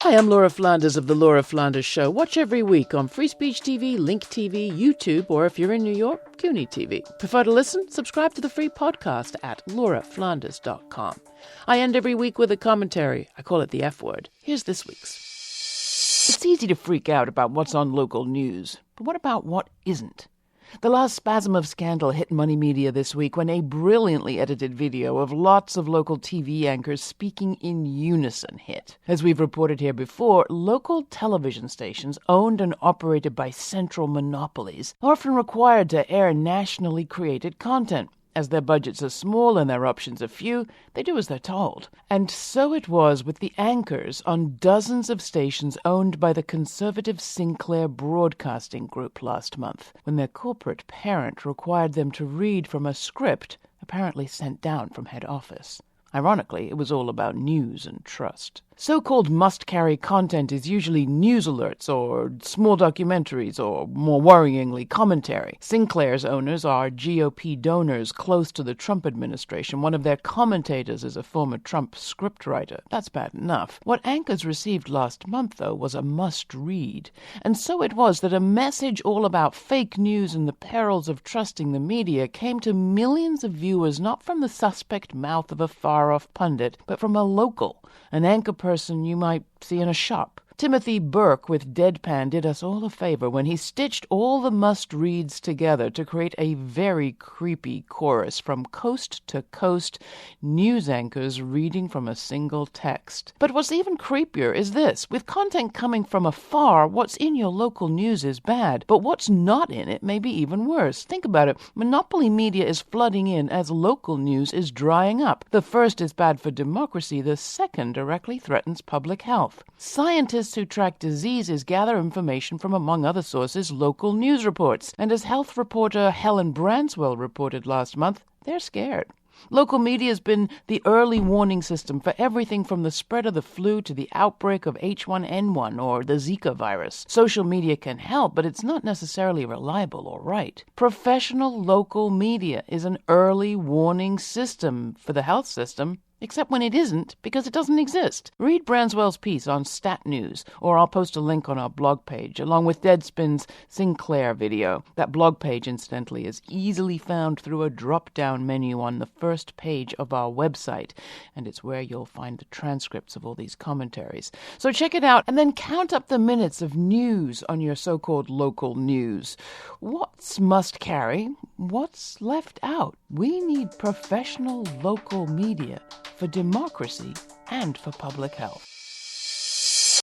Hi, I'm Laura Flanders of The Laura Flanders Show. Watch every week on Free Speech TV, Link TV, YouTube, or if you're in New York, CUNY TV. Prefer to listen? Subscribe to the free podcast at lauraflanders.com. I end every week with a commentary. I call it the F word. Here's this week's. It's easy to freak out about what's on local news, but what about what isn't? The last spasm of scandal hit Money Media this week when a brilliantly edited video of lots of local TV anchors speaking in unison hit. As we've reported here before, local television stations owned and operated by central monopolies are often required to air nationally created content. As their budgets are small and their options are few, they do as they're told. And so it was with the anchors on dozens of stations owned by the conservative Sinclair Broadcasting Group last month, when their corporate parent required them to read from a script apparently sent down from head office. Ironically, it was all about news and trust. So-called must-carry content is usually news alerts or small documentaries or, more worryingly, commentary. Sinclair's owners are GOP donors close to the Trump administration. One of their commentators is a former Trump scriptwriter. That's bad enough. What anchors received last month, though, was a must-read. And so it was that a message all about fake news and the perils of trusting the media came to millions of viewers not from the suspect mouth of a far-off pundit, but from a local, an anchor person you might see in a shop. Timothy Burke with Deadpan did us all a favor when he stitched all the must-reads together to create a very creepy chorus from coast to coast, news anchors reading from a single text. But what's even creepier is this. With content coming from afar, what's in your local news is bad, but what's not in it may be even worse. Think about it. Monopoly media is flooding in as local news is drying up. The first is bad for democracy. The second directly threatens public health. Scientists who track diseases gather information from, among other sources, local news reports. And as health reporter Helen Branswell reported last month, they're scared. Local media has been the early warning system for everything from the spread of the flu to the outbreak of H1N1 or the Zika virus. Social media can help, but it's not necessarily reliable or right. Professional local media is an early warning system for the health system, except when it isn't, because it doesn't exist. Read Branswell's piece on Stat News, or I'll post a link on our blog page, along with Deadspin's Sinclair video. That blog page, incidentally, is easily found through a drop-down menu on the first page of our website, and it's where you'll find the transcripts of all these commentaries. So check it out, and then count up the minutes of news on your so-called local news. What's must carry? What's left out? We need professional local media for democracy and for public health.